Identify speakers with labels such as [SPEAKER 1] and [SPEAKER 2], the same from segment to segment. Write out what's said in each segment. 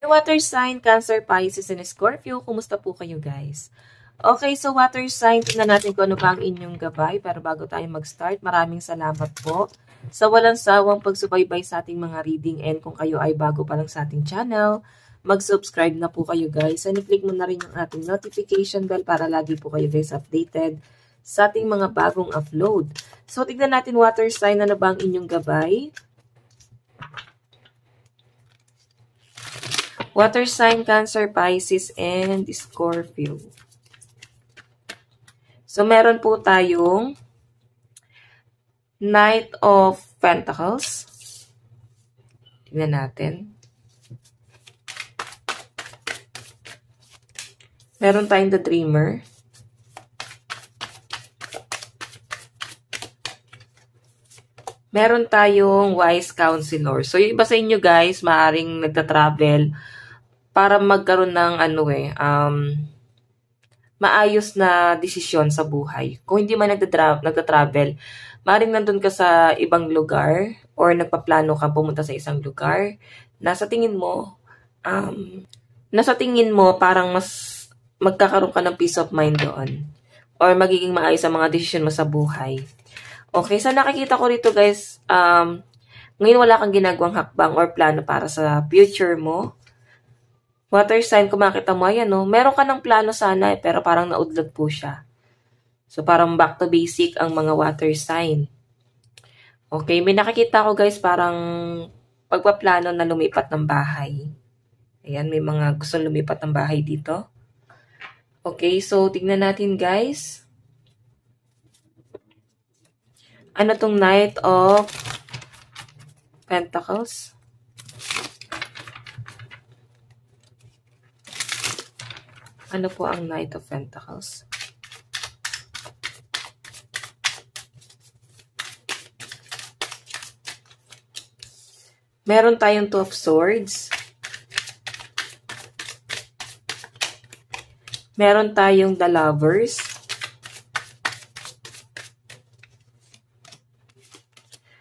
[SPEAKER 1] Water sign, Cancer, Pisces, and Scorpio. Kumusta po kayo guys? Okay, so water sign, tingnan natin kung ano ba ang inyong gabay. Pero bago tayo mag-start, maraming salamat po sa walang sawang pagsubaybay sa ating mga reading. And kung kayo ay bago pa lang sa ating channel, mag-subscribe na po kayo guys. And i-click mo na rin yung ating notification bell para lagi po kayo guys updated sa ating mga bagong upload. So, tingnan natin water sign, ano ba ang inyong gabay? Water sign, Cancer, Pisces, and Scorpio. So, meron po tayong Knight of Pentacles. Tingnan natin. Meron tayong The Dreamer. Meron tayong Wise Counselor. So, yung iba sa inyo guys, maaaring nagta-travel para magkaroon ng maayos na desisyon sa buhay. Kung hindi man nagta-travel, maaaring nandun ka sa ibang lugar or nagpaplano ka pumunta sa isang lugar. Nasa tingin mo parang mas magkakaroon ka ng peace of mind doon or magiging maayos ang mga desisyon mo sa buhay. Okay, so nakikita ko rito guys, ngayon wala kang ginagawang hakbang or plano para sa future mo. Water sign, kung makita mo, ayan no, meron ka ng plano sana pero parang naudlot po siya. So parang back to basic ang mga water sign. Okay, may nakikita ko guys parang pagpaplano na lumipat ng bahay. Ayan, may mga gusto lumipat ng bahay dito. Okay, so tignan natin guys. Ano tong Knight of Pentacles? Ano po ang Knight of Pentacles? Meron tayong Two of Swords. Meron tayong The Lovers.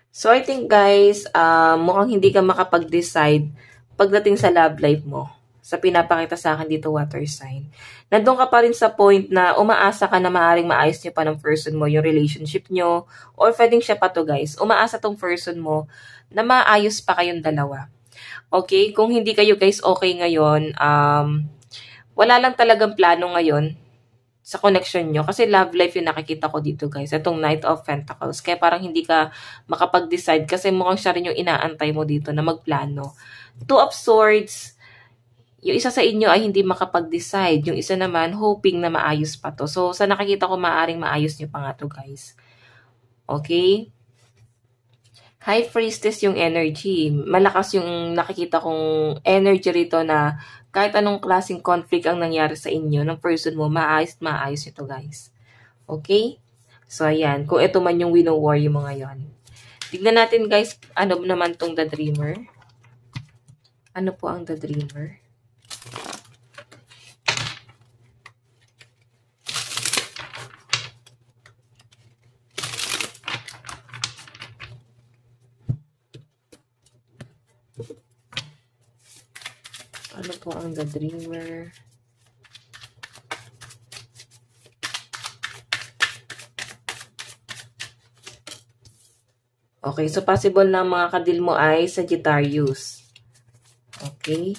[SPEAKER 1] So, I think guys, mukhang hindi ka makapag-decide pagdating sa love life mo. Sa pinapakita sa akin dito, water sign. Nandun ka pa rin sa point na umaasa ka na maaaring maayos niyo pa ng person mo yung relationship nyo. Or pwedeng siya pa to guys. Umaasa tong person mo na maayos pa kayong dalawa. Okay? Kung hindi kayo guys okay ngayon, wala lang talagang plano ngayon sa connection nyo. Kasi love life yung nakikita ko dito guys. Itong Knight of Pentacles. Kaya parang hindi ka makapag-decide kasi mukhang siya rin yung inaantay mo dito na magplano. Two of Swords, yung isa sa inyo ay hindi makapag-decide. Yung isa naman, hoping na maayos pa to. So, sa nakikita ko, maaaring maayos nyo pa nga to, guys. Okay? High Priestess yung energy. Malakas yung nakikita kong energy rito na kahit anong klaseng conflict ang nangyari sa inyo ng person mo, maayos ito, guys. Okay? So, ayan. Kung ito man yung wino-worry mo ngayon. Tignan natin, guys, ano naman tong The Dreamer. Ano po ang The Dreamer? Ano po ang The Dreamer? Okay, so possible na mga kadil mo ay Sagittarius. Okay.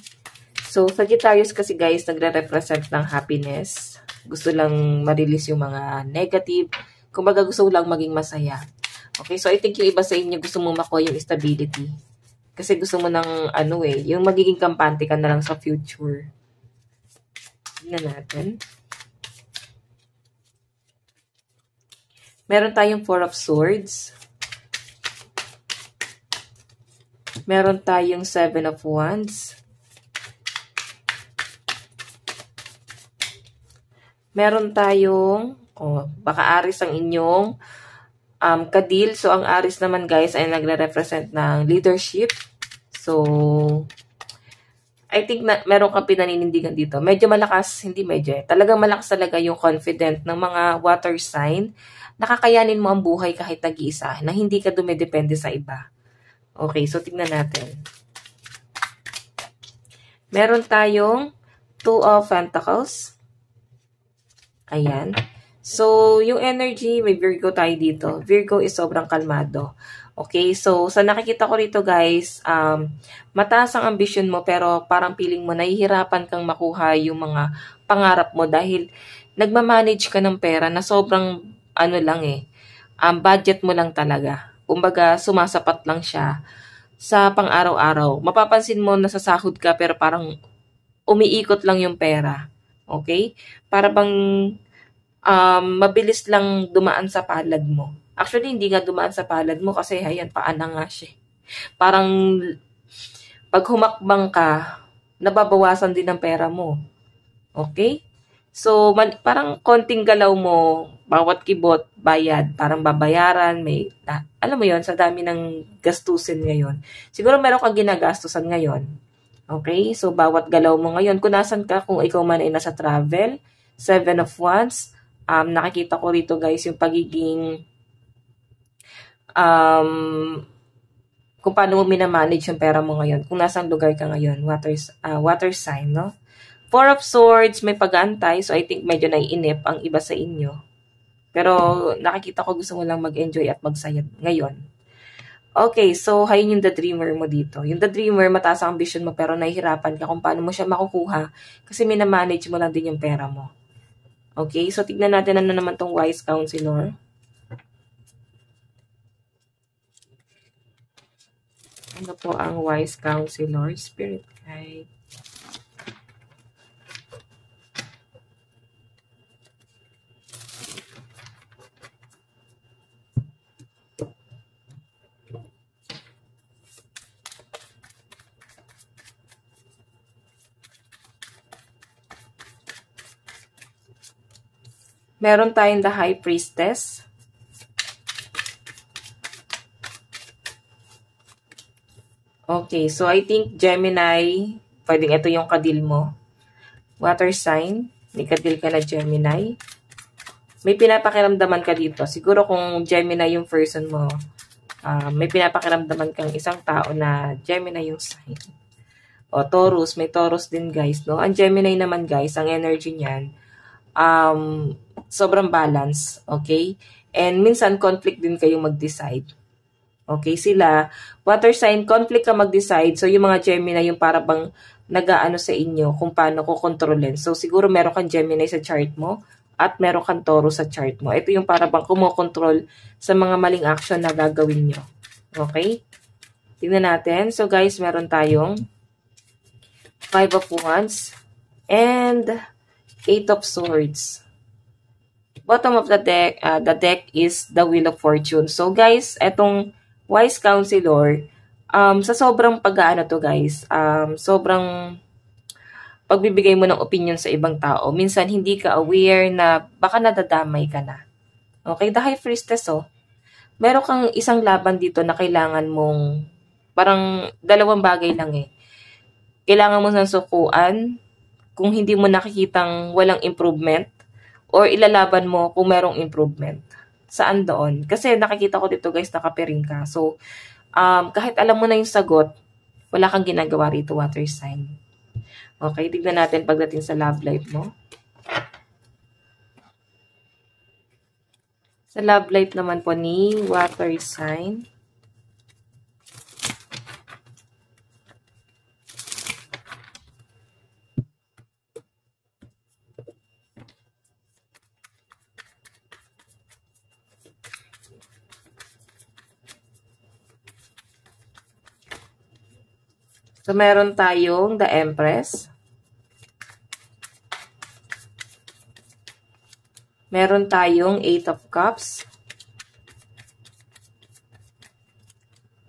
[SPEAKER 1] So, Sagittarius kasi guys, nagre-represent ng happiness. Gusto lang ma-release yung mga negative. Kumbaga gusto lang maging masaya. Okay, so I think yung iba sa inyo gusto mo makuha yung stability. Kasi gusto mo ng yung magiging kampante ka na lang sa future. Tingnan natin. Meron tayong Four of Swords. Meron tayong Seven of Wands. Meron tayong, baka Aries ang inyong kadil. So, ang Aries naman guys ay nagre-represent ng leadership. So, I think na meron kang pinaninindigan dito. Medyo malakas, hindi medyo talagang malakas talaga yung confident ng mga water sign. Nakakayanin mo ang buhay kahit nag-iisa, na hindi ka dumidepende sa iba. Okay, so tingnan natin. Meron tayong Two of Pentacles. Ayan. So, yung energy, may Virgo tayo dito. Virgo is sobrang kalmado. Okay, so sa nakikita ko rito guys, mataas ang ambisyon mo pero parang feeling mo nahihirapan kang makuha yung mga pangarap mo dahil nagmamanage ka ng pera na sobrang ano lang budget mo lang talaga. Kumbaga, sumasapat lang siya sa pang-araw-araw. Mapapansin mo na sasahod ka pero parang umiikot lang yung pera. Okay? Para bang mabilis lang dumaan sa palad mo. Actually, hindi nga dumaan sa palad mo kasi ayan, paan na nga siya. Parang pag humakbang ka, nababawasan din ang pera mo. Okay? So, parang konting galaw mo, bawat kibot, bayad, parang babayaran, may, alam mo yon sa dami ng gastusin ngayon. Siguro meron kang ginagastusan ngayon. Okay? So, bawat galaw mo ngayon, kung nasan ka, kung ikaw man ay nasa travel, 7 of Wands, nakikita ko rito guys, yung pagiging, kung paano mo minamanage yung pera mo ngayon, kung nasang lugar ka ngayon, water sign, no? Four of Swords, may pag-aantay, so I think medyo naiinip ang iba sa inyo. Pero nakikita ko gusto mo lang mag-enjoy at magsaya ngayon. Okay, so ayun yung the dreamer mo dito. Yung the dreamer, mataas ang ambition mo pero nahihirapan ka kung paano mo siya makukuha kasi minamanage mo lang din yung pera mo. Okay, so tignan natin ano naman tong wise counselor. Ano po ang wise counselor? Spirit guide. Meron tayong the High Priestess. Okay, so I think Gemini, pwedeng ito yung kadil mo. Water sign, may kadil ka na Gemini. May pinapakiramdaman ka dito. Siguro kung Gemini yung person mo, may pinapakiramdaman kang isang tao na Gemini yung sign. O Taurus, may Taurus din guys, no? Ang Gemini naman guys, ang energy niyan, sobrang balance, okay? And minsan, conflict din kayong mag-decide. Okay, sila, water sign, conflict ka mag-decide. So, yung mga Gemini, yung para bang nag-aano sa inyo kung paano ko kontrolin. So, siguro meron kang Gemini sa chart mo at meron kang Taurus sa chart mo. Ito yung para bang kumokontrol sa mga maling action na gagawin nyo. Okay? Tingnan natin. So, guys, meron tayong 5 of Wands and 8 of Swords. Bottom of the deck is the Wheel of Fortune. So, guys, etong wise counselor, sa sobrang pag-aano to, guys, sobrang pagbibigay mo ng opinion sa ibang tao, minsan hindi ka aware na baka nadadamay ka na. Okay, the High Priestess, meron kang isang laban dito na kailangan mong, parang dalawang bagay lang Kailangan mo ng sukuan kung hindi mo nakikitang walang improvement or ilalaban mo kung merong improvement. Saan doon? Kasi nakikita ko dito guys, nakapiring ka. So, kahit alam mo na yung sagot, wala kang ginagawa rito, water sign. Okay, tignan natin pagdating sa love life mo. Sa love life naman po ni water sign, so, meron tayong the Empress. Meron tayong 8 of Cups.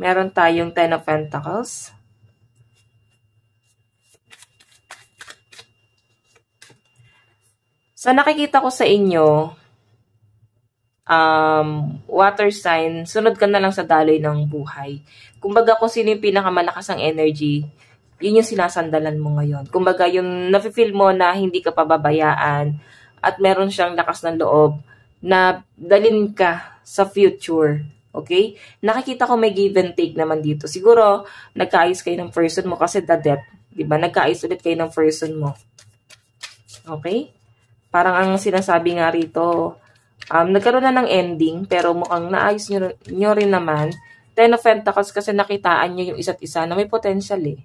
[SPEAKER 1] Meron tayong 10 of Pentacles. So, nakikita ko sa inyo, water sign, sunod ka na lang sa daloy ng buhay. Kumbaga, kung sino yung pinakamalakas ang energy, yun yung sinasandalan mo ngayon. Kumbaga, yung nafe-feel mo na hindi ka pababayaan at meron siyang lakas ng loob na dalin ka sa future. Okay? Nakikita ko may give and take naman dito. Siguro, nagkaayos kayo ng person mo kasi the death. Diba? Nagkaayos ulit kayo ng person mo. Okay? Parang ang sinasabi nga rito, nagkaroon na ng ending, pero mukhang naayos nyo rin naman. Ten of Pentacles kasi nakitaan nyo yung isa't isa na may potential eh.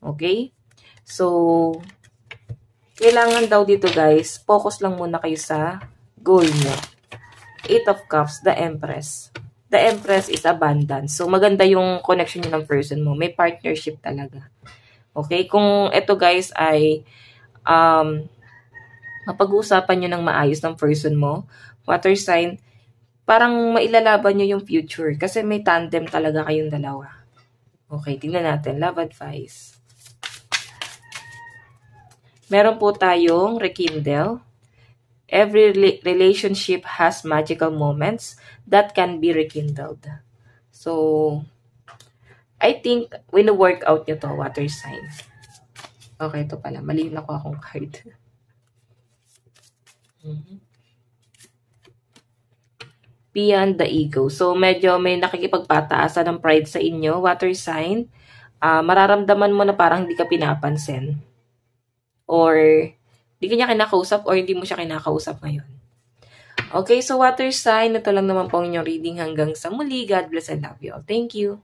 [SPEAKER 1] Okay? So, kailangan daw dito guys, focus lang muna kayo sa goal nyo. Eight of Cups, the Empress. The Empress is abundance. So, maganda yung connection nyo ng person mo. May partnership talaga. Okay? Kung ito guys ay mapag-uusapan nyo ng maayos ng person mo, water sign, parang mailalaban nyo yung future. Kasi may tandem talaga kayong dalawa. Okay, tingnan natin. Love advice. Meron po tayong rekindle. Every relationship has magical moments that can be rekindled. So, I think, wino-work out nyo to, water sign. Okay, ito pala. Mali na ko akong card. Beyond the ego. So, medyo may nakikipagpataasan ng pride sa inyo, water sign. Mararamdaman mo na parang hindi ka pinapansin. Or, hindi ka niya kinakausap or hindi mo siya kinakausap ngayon. Okay, so water sign, ito lang naman po ang inyong reading hanggang sa muli. God bless and love you all. Thank you.